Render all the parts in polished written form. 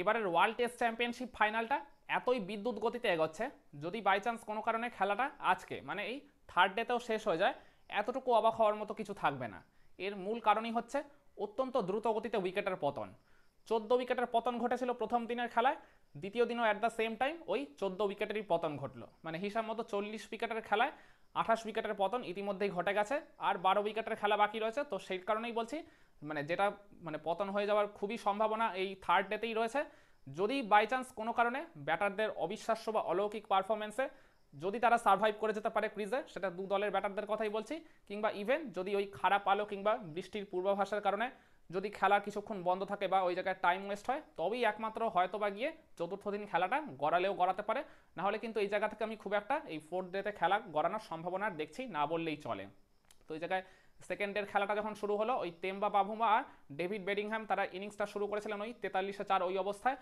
এবারের world test championship ফাইনালটা এতই বিদ্যুৎ গতিতে এগোচ্ছে, যদি বাই চান্স কোনো কারণে খেলাটা আজকে মানে এই থার্ড ডেতেও শেষ হয়ে যায়, এতটুকু অবাক হওয়ার মতো কিছু থাকবে না। এর মূল কারণই হচ্ছে অত্যন্ত দ্রুত গতিতে উইকেটের পতন। 14 উইকেটের পতন ঘটেছিল প্রথম দিনের খেলায়, দ্বিতীয় দিনও অ্যাট দ্য সেম টাইম ওই 14 উইকেটেরই পতন ঘটলো। মানে হিসাব মতো 40 উইকেটের খেলায় 28 উইকেটের পতন ইতিমধ্যেই ঘটে গেছে, আর 12 উইকেটের খেলা বাকি রয়েছে। তো সেই কারণেই বলছি মানে যেটা মানে পতন হয়ে যাওয়ার খুবই সম্ভাবনা এই থার্ড ডেতেই রয়েছে। যদি বাই চান্স কোনো কারণে ব্যাটারদের অবিশ্বাস্য বা অলৌকিক পারফরমেন্সে যদি তারা সার্ভাইভ করে যেতে পারে ক্রিজে, সেটা দু দলের ব্যাটারদের কথাই বলছি, কিংবা ইভেন যদি ওই খারাপ আলো কিংবা বৃষ্টির পূর্বাভাসের কারণে যদি খেলা কিছুক্ষণ বন্ধ থাকে বা ওই জায়গায় টাইম ওয়েস্ট হয়, তবেই একমাত্র হয়তো বা গিয়ে চতুর্থ দিন খেলাটা গড়ালেও গড়াতে পারে। নাহলে কিন্তু এই জায়গা থেকে আমি খুব একটা এই ফোর্থ ডেতে খেলা গড়ানোর সম্ভাবনা দেখছি না বললেই চলে। তো এই জায়গায় সেকেন্ডের খেলাটা যখন শুরু হলো, ওই তেম্বা বাভুমা আর ডেভিড বেডিংহ্যাম তারা ইনিংসটা শুরু করেছিলেন ওই 43-4 ওই অবস্থায়।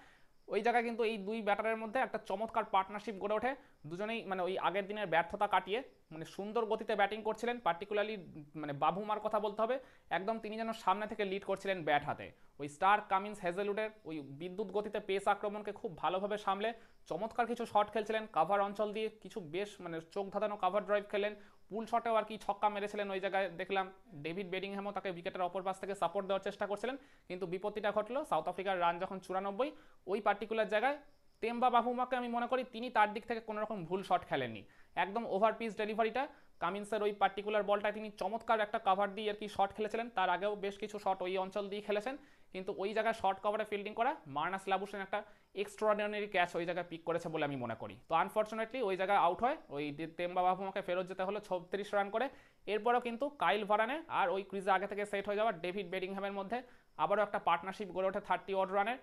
ওই জায়গায় কিন্তু এই দুই ব্যাটারের মধ্যে একটা চমৎকার পার্টনারশিপ গড়ে ওঠে। দুজনেই মানে ওই আগের দিনের ব্যর্থতা কাটিয়ে মানে সুন্দর গতিতে ব্যাটিং করছিলেন। পার্টিকুলারলি মানে বাভুমার কথা বলতে হবে, একদম তিনি যেন সামনে থেকে লিড করছিলেন ব্যাট হাতে। ওই স্টার কামিন্স হেজেলউডের ওই বিদ্যুৎ গতিতে পেস আক্রমণকে খুব ভালোভাবে সামলে চমৎকার কিছু শট খেলছিলেন। কাভার অঞ্চল দিয়ে কিছু বেশ মানে চোখ ধাঁধানো কাভার ড্রাইভ খেলেন, পুল শটেও আর কি ছক্কা মেরেছিলেন। ওই জায়গায় দেখলাম ডেভিড বেডিংহ্যামও তাকে উইকেটের অপর পাশ থেকে সাপোর্ট দেওয়ার চেষ্টা করছিলেন, কিন্তু বিপত্তিটা ঘটলো সাউথ আফ্রিকার রান যখন 94, ওই পার্টিকুলার জায়গায় তেম্বা বাভুমাকে আমি মনে করি তিনি তার দিক থেকে কোনো রকম ভুল শট খেলেননি। একদম ওভার পিচ ডেলিভারিটা কামিন্সের ওই পার্টিকুলার বলটায় তিনি চমৎকার একটা কাভার দিয়ে আর কি শট খেলেছিলেন। তার আগেও বেশ কিছু শট ওই অঞ্চল দিয়ে খেলেছেন, কিন্তু ওই জায়গায় শর্ট কভারে ফিল্ডিং করা মার্নাস লাবুসেন একটা এক্সট্রাঅর্ডিনারি ক্যাচ ওই জায়গায় পিক করেছে বলে আমি মনে করি। তো আনফর্চুনেটলি ওই জায়গায় আউট হয়, ওই তেম্বা বাভুমাকে ফেরত যেতে হলো 36 রান করে। এরপরও কিন্তু কাইল ভারানে আর ওই ক্রিজে আগে থেকে সেট হয়ে যাওয়া ডেভিড বেডিংহ্যামের মধ্যে আবারও একটা পার্টনারশিপ গড়ে ওঠে 30 ওয়াট রানের।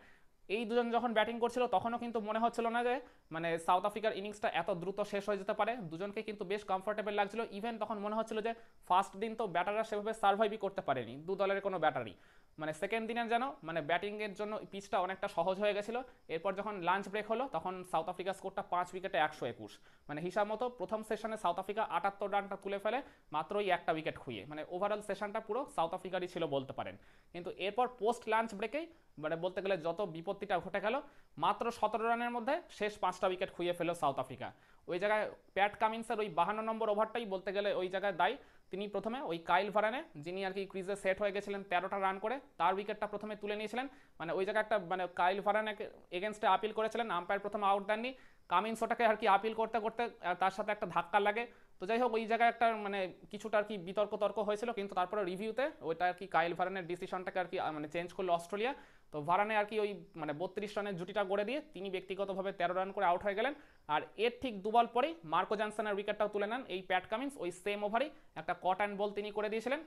এই দুজন যখন ব্যাটিং করছিল তখনও কিন্তু মনে হচ্ছিল না যে মানে সাউথ আফ্রিকার ইনিংসটা এত দ্রুত শেষ হয়ে যেতে পারে। দুজনকে কিন্তু বেশ কমফোর্টেবল লাগছিল। ইভেন তখন মনে হচ্ছিল যে ফার্স্ট দিন তো ব্যাটাররা সেভাবে সার্ভাইভই করতে পারেনি দু দলের কোনো ব্যাটারই। মানে সেকেন্ড দিনের যেন মানে ব্যাটিংয়ের জন্য পিচটা অনেকটা সহজ হয়ে গেছিলো। এরপর যখন লাঞ্চ ব্রেক হলো তখন সাউথ আফ্রিকার স্কোরটা 5 উইকেটে 121। মানে হিসাব মতো প্রথম সেশনে সাউথ আফ্রিকা 78 রানটা তুলে ফেলে মাত্র ওই একটা উইকেট খুইয়ে। মানে ওভারঅল সেশনটা পুরো সাউথ আফ্রিকারই ছিল বলতে পারেন। কিন্তু এরপর পোস্ট লাঞ্চ ব্রেকেই মানে বলতে গেলে যত বিপত্তিটা ঘটে গেল, মাত্র 17 রানের মধ্যে শেষ 5টা উইকেট খুইয়ে ফেলো সাউথ আফ্রিকা। ওই জায়গায় প্যাট কামিন্সের ওই 52 নম্বর ওভারটাই বলতে গেলে ওই জায়গায় দায়ী। তিনি প্রথমে ওই কাইল ভারানে, যিনি আর কি ক্রিজে সেট হয়ে গেছিলেন 13টা রান করে, তার উইকেটটা প্রথমে তুলে নিয়েছিলেন। মানে ওই জায়গায় একটা মানে কাইল ভারানে এগেনস্টে আপিল করেছিলেন, আম্পায়ার প্রথমে আউট দেননি। কামিন্স ওটাকে আর কি আপিল করতে করতে তার সাথে একটা ধাক্কা লাগে। তো যাই হোক ওই জায়গায় একটা মানে কিছুটা আর কি বিতর্ক তর্ক হয়েছিল, কিন্তু তারপরে রিভিউতে ওইটা আর কি কাইল ভারানের ডিসিশনটাকে আর কি মানে চেঞ্জ করলো অস্ট্রেলিয়া। তো ভারানে আর কি ওই মানে 32 রানের জুটিটা গড়ে দিয়ে তিনি ব্যক্তিগতভাবে 13 রান করে আউট হয়ে গেলেন। আর এর ঠিক দুবল পরেই মার্কো জনসনের উইকেটটাও তুলে নেন এই প্যাট কামিন্স। ওই সেম ওভারেই একটা কট অ্যান্ড বল তিনি করে দিয়েছিলেন।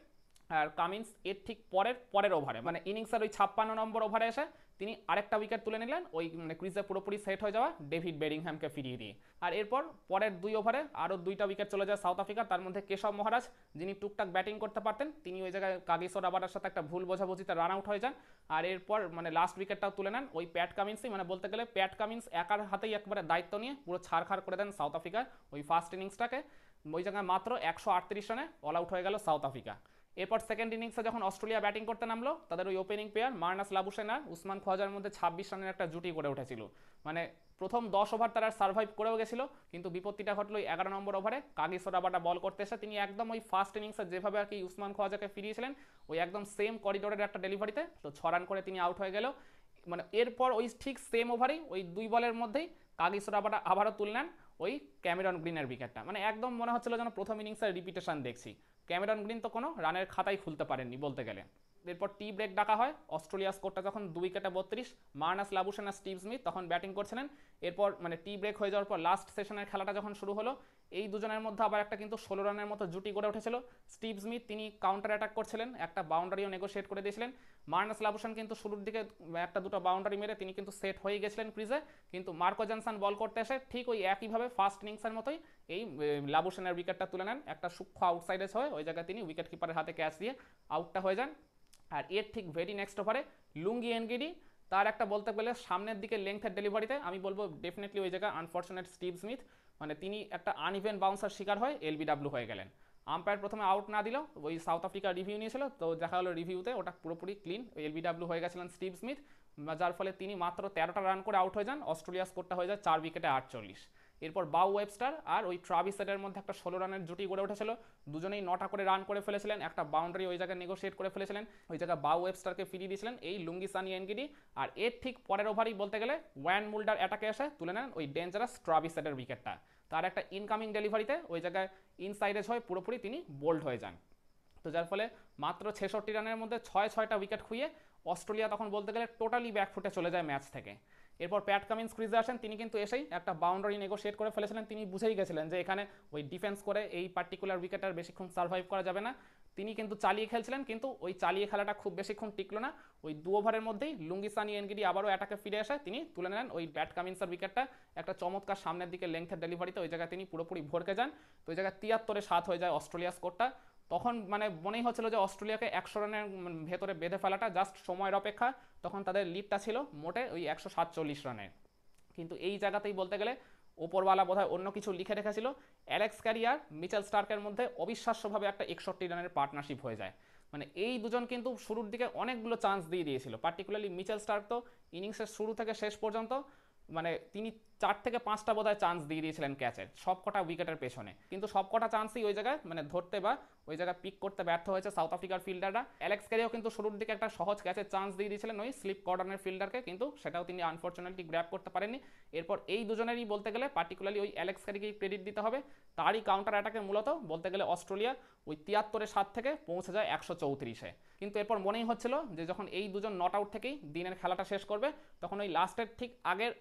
আর কামিন্স এর ঠিক পরের ওভারে মানে ইনিংসের ওই 56 নম্বর ওভারে এসে তিনি আরেকটা উইকেট তুলে নিলেন ওই মানে ক্রিজে পুরোপুরি সেট হয়ে যাওয়া ডেভিড বেডিংহ্যামকে ফিরিয়ে দিয়ে। আর এরপর পরের 2 ওভারে আরও 2টা উইকেট চলে যায় সাউথ আফ্রিকার। তার মধ্যে কেশব মহারাজ, যিনি টুকটাক ব্যাটিং করতে পারতেন, তিনি ওই জায়গায় কাগিসো রাবারের সাথে একটা ভুল বোঝাবুঝিতে রান আউট হয়ে যান। আর এরপর মানে লাস্ট উইকেটটাও তুলে নেন ওই প্যাট কামিন্সই। মানে বলতে গেলে প্যাট কামিন্স একার হাতেই একবারে দায়িত্ব নিয়ে পুরো ছাড়খাড় করে দেন সাউথ আফ্রিকার ওই ফার্স্ট ইনিংসটাকে। ওই জায়গায় মাত্র 138 রানে অল আউট হয়ে গেল সাউথ আফ্রিকা। এরপর সেকেন্ড ইনিংসে যখন অস্ট্রেলিয়া ব্যাটিং করতে নামলো, তাদের ওই ওপেনিং প্লেয়ার মার্নাস লাবুসেন আর উসমান খোয়াজার মধ্যে 26 রানের একটা জুটি গড়ে উঠেছিল। মানে প্রথম 10 ওভার তারা সার্ভাইভ করেও গেছিল, কিন্তু বিপত্তিটা ঘটলো ওই 11 নম্বর ওভারে কাগিসো রাবাটা বল করতে এসে তিনি একদম ওই ফার্স্ট ইনিংসে যেভাবে আর কি উসমান খোয়াজাকে ফিরিয়েছিলেন ওই একদম সেম করিডোরের একটা ডেলিভারিতে, তো 6 রান করে তিনি আউট হয়ে গেল। মানে এরপর ওই ঠিক সেম ওভারেই ওই 2 বলের মধ্যেই কাগিসো রাবাটা আবারও তুলে নেন ওই ক্যামেরন গ্রিনের উইকেটটা। মানে একদম মনে হচ্ছিল যেন প্রথম ইনিংসের রিপিটেশন দেখছি। ক্যামেরন গ্রিন তো কোনো রানের খাতাই খুলতে পারেননি বলতে গেলে। এরপর টি ব্রেক ডাকা হয়। অস্ট্রেলিয়া স্কোরটা যখন 2 উইকেটে 32, মার্নাস লাবুসেন আর স্টিভ স্মিথ তখন ব্যাটিং করছিলেন। এরপর মানে টি ব্রেক হয়ে যাওয়ার পর লাস্ট সেশনের খেলাটা যখন শুরু হলো, এই দুজনের মধ্যে আবার একটা কিন্তু 16 রানের মতো জুটি গড়ে উঠেছিল। স্টিভ স্মিথ তিনি কাউন্টার অ্যাটাক করছিলেন, একটা বাউন্ডারিও নেগোশিয়েট করে দিয়েছিলেন। মার্নাস লাবুসেন কিন্তু শুরুর দিকে একটা দুটো বাউন্ডারি মেরে তিনি কিন্তু সেট হয়ে গেছিলেন ক্রিজে, কিন্তু মার্কো জনসন বল করতে এসে ঠিক ওই একইভাবে ফার্স্ট ইনিংসের মতোই এই লাবুসেনের উইকেটটা তুলে নেন একটা সূক্ষ্ম আউটসাইডে হয়ে। ওই জায়গায় তিনি উইকেট কিপারের হাতে ক্যাচ দিয়ে আউটটা হয়ে যান। আর এর ঠিক ভেরি নেক্সট ওভারে লুঙ্গি এনগিডি তার একটা বলতে গেলে সামনের দিকে লেংথের ডেলিভারিতে আমি বলবো ডেফিনেটলি ওই জায়গায় আনফর্চুনেট স্টিভ স্মিথ মানে তিনি একটা আনইভেন বাউন্সার শিকার হয়ে এলবিডাব্লিউ হয়ে গেলেন। আম্পায়ার প্রথমে আউট না দিল, ওই সাউথ আফ্রিকা রিভিউ নিয়েছিল, তো দেখা গেলো রিভিউতে ওটা পুরোপুরি ক্লিন, ওই এলবিডাব্লিউ হয়ে গেছিলেন স্টিভ স্মিথ। যার ফলে তিনি মাত্র 13টা রান করে আউট হয়ে যান। অস্ট্রেলিয়ার স্কোরটা হয়ে যায় 4 উইকেটে 48। এরপর বাউ ওয়েবস্টার আর ওই ট্রাভিস হেডের মধ্যে একটা 16 রানের জুটি গড়ে উঠেছিল। দুজনেই 9টা করে রান করে ফেলেছিলেন, একটা বাউন্ডারি ওই জায়গায় নেগোশিয়েট করে ফেলেছিলেন, ওই জায়গায় বাউ ওয়েবস্টারকে ফিরিয়ে দিয়েছিলেন এই লুঙ্গিসানি এনগিডি। আর এর ঠিক পরের ওভারই বলতে গেলে ওয়ান মুল্ডার অ্যাটাকে এসে তুলে নেন ওই ডেঞ্জারাস ট্রাভিস হেডের উইকেটটা। তার একটা ইনকামিং ডেলিভারিতে ওই জায়গায় ইনসাইডেজ হয়ে পুরোপুরি তিনি বোল্ড হয়ে যান। তো যার ফলে মাত্র 66 রানের মধ্যে 6টা উইকেট খুইয়ে অস্ট্রেলিয়া তখন বলতে গেলে টোটালি ব্যাকফুটে চলে যায় ম্যাচ থেকে। এরপর প্যাট কামিন্স ক্রিজে আসেন, তিনি কিন্তু এসেই একটা বাউন্ডারি নেগোশিয়েট করে ফেলেছিলেন। তিনি বুঝেই গেছিলেন যে এখানে ওই ডিফেন্স করে এই পার্টিকুলার উইকেট আর বেশিক্ষণ সার্ভাইভ করা যাবে না। তিনি কিন্তু চালিয়ে খেলছিলেন, কিন্তু ওই চালিয়ে খেলাটা খুব বেশিক্ষণ টিকলো না। ওই 2 ওভারের মধ্যেই লুঙ্গিসানি এনগিডি আবারও অ্যাটাকে ফিরে এসে তিনি তুলে নেন ওই প্যাট কামিন্সের উইকেটটা। একটা চমৎকার সামনের দিকে লেংথের ডেলিভারিতে ওই জায়গায় তিনি পুরোপুরি ভরকে যান। তো ওই জায়গায় 73-7 হয়ে যায় অস্ট্রেলিয়া স্কোরটা। তখন মানে মনেই হচ্ছিল যে অস্ট্রেলিয়াকে 100 রানের ভেতরে বেঁধে ফেলাটা জাস্ট সময়ের অপেক্ষা। তখন তাদের লিডটা ছিল মোটে ওই 147 রানের। কিন্তু এই জায়গাতেই বলতে গেলে ওপরওয়ালা বোধহয় অন্য কিছু লিখে রেখেছিল। অ্যালেক্স ক্যারি আর মিচেল স্টার্কের মধ্যে অবিশ্বাস্যভাবে একটা 61 রানের পার্টনারশিপ হয়ে যায়। মানে এই দুজন কিন্তু শুরুর দিকে অনেকগুলো চান্স দিয়ে দিয়েছিল। পার্টিকুলারলি মিচেল স্টার্ক তো ইনিংসের শুরু থেকে শেষ পর্যন্ত মানে তিনি 4 থেকে 5টা বোধহয় চান্স দিয়ে দিয়েছিলেন ক্যাচের, সবকটা উইকেটের পেছনে। কিন্তু সবকটা চান্সই ওই জায়গায় মানে ধরতে বা ওই জায়গায় পিক করতে ব্যর্থ হয়েছে সাউথ আফ্রিকার ফিল্ডাররা। অ্যালেক্স ক্যারিও কিন্তু শুরুর দিকে একটা সহজ ক্যাচের চান্স দিয়ে দিয়েছিলেন ওই স্লিপ কর্ডানের ফিল্ডারকে, কিন্তু সেটাও তিনি আনফর্চুনেটলি গ্র্যাব করতে পারেননি। এরপর এই দুজনেরই বলতে গেলে পার্টিকুলারলি ওই অ্যালেক্স ক্যারিকেই ক্রেডিট দিতে হবে। তারই কাউন্টার অ্যাটাকে মূলত বলতে গেলে অস্ট্রেলিয়া ওই 73-7 থেকে পৌঁছে যায় 134-এ। কিন্তু এরপর মনেই হচ্ছিল যে যখন এই দুজন নট আউট থেকেই দিনের খেলাটা শেষ করবে, তখন ওই লাস্টের ঠিক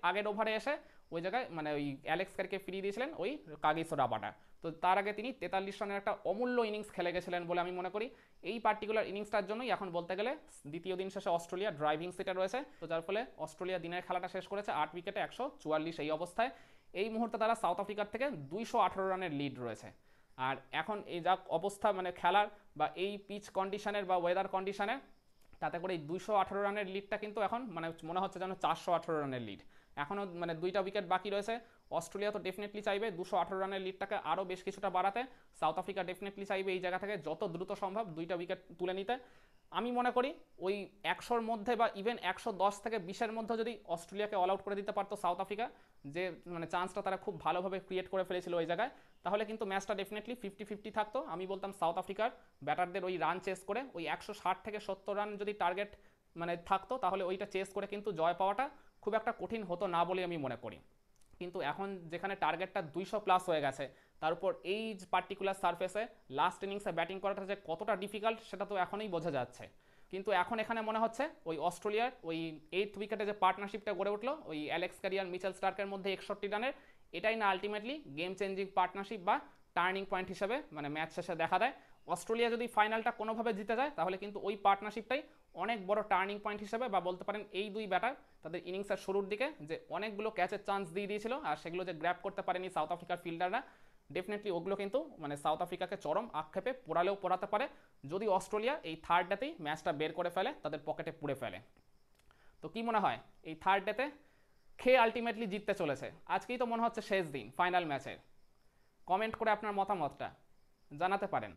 আগের ওভারে এসে ওই জায়গায় মানে ওই অ্যালেক্স ক্যারিকে ফিরিয়ে দিয়েছিলেন ওই কাগিসো রাবাডা। তো তার আগে তিনি 43 রানের একটা অমূল্য ইনিংস খেলে গেছিলেন বলে আমি মনে করি। এই পার্টিকুলার ইনিংসটার জন্যই এখন বলতে গেলে দ্বিতীয় দিন শেষে অস্ট্রেলিয়া ড্রাইভিং সিটে রয়েছে। তো যার ফলে অস্ট্রেলিয়া দিনের খেলাটা শেষ করেছে 8 উইকেটে 144। এই অবস্থায় এই মুহূর্তে তারা সাউথ আফ্রিকার থেকে 218 রানের লিড রয়েছে। আর এখন এই যা অবস্থা মানে খেলার বা এই পিচ কন্ডিশনের বা ওয়েদার কন্ডিশনের, তাতে করে এই 218 রানের লিডটা কিন্তু এখন মানে মনে হচ্ছে যেন 418 রানের লিড। এখনও মানে 2টা উইকেট বাকি রয়েছে। অস্ট্রেলিয়া তো ডেফিনেটলি চাইবে 218 রানের লিডটাকে আরও বেশ কিছুটা বাড়াতে। সাউথ আফ্রিকা ডেফিনেটলি চাইবে এই জায়গা থেকে যত দ্রুত সম্ভব 2টা উইকেট তুলে নিতে। আমি মনে করি ওই 100-র মধ্যে বা ইভেন 110 থেকে 20-এর মধ্যে যদি অস্ট্রেলিয়াকে অল আউট করে দিতে পারতো সাউথ আফ্রিকা, যে মানে চান্সটা তারা খুব ভালোভাবে ক্রিয়েট করে ফেলেছিল ওই জায়গায়, তাহলে কিন্তু ম্যাচটা ডেফিনেটলি 50-50 থাকতো। আমি বলতাম সাউথ আফ্রিকার ব্যাটারদের ওই রান চেস করে ওই 160 থেকে 70 রান যদি টার্গেট মানে থাকতো, তাহলে ওইটা চেস করে কিন্তু জয় পাওয়াটা খুব একটা কঠিন হতো না বলে আমি মনে করি। কিন্তু এখন যেখানে টার্গেটটা 200+ হয়ে গেছে, তার উপর এই পার্টিকুলার সারফেসে লাস্ট ইনিংসে ব্যাটিং করাটা যে কতটা ডিফিকাল্ট সেটা তো এখনই বোঝা যাচ্ছে। কিন্তু এখন এখানে মনে হচ্ছে ওই অস্ট্রেলিয়ার ওই 8th উইকেটে যে পার্টনারশিপটা গড়ে উঠলো ওই অ্যালেক্স ক্যারি আর মিচেল স্টার্কের মধ্যে 61 রানের, এটাই না আলটিমেটলি গেম চেঞ্জিং পার্টনারশিপ বা টার্নিং পয়েন্ট হিসেবে মানে ম্যাচ শেষে দেখা দেয়। অস্ট্রেলিয়া যদি ফাইনালটা কোনোভাবে জিতে যায়, তাহলে কিন্তু ওই পার্টনারশিপটাই অনেক বড় টার্নিং পয়েন্ট হিসেবে, বা বলতে পারেন এই দুই ব্যাটার তাদের ইনিংসের শুরুর দিকে যে অনেকগুলো ক্যাচের চান্স দিয়ে দিয়েছিল আর সেগুলো যে গ্র্যাব করতে পারেনি সাউথ আফ্রিকার ফিল্ডাররা, ডেফিনেটলি ওগুলো কিন্তু মানে সাউথ আফ্রিকাকে চরম আক্ষেপে পোড়ালেও পোড়াতে পারে যদি অস্ট্রেলিয়া এই থার্ড ডেতেই ম্যাচটা বের করে ফেলে, তাদের পকেটে পুড়ে ফেলে। তো কি মনে হয় এই থার্ড ডেতে খেয়ে আলটিমেটলি জিততে চলেছে? আজকেই তো মনে হচ্ছে শেষ দিন ফাইনাল ম্যাচের। কমেন্ট করে আপনার মতামতটা জানাতে পারেন।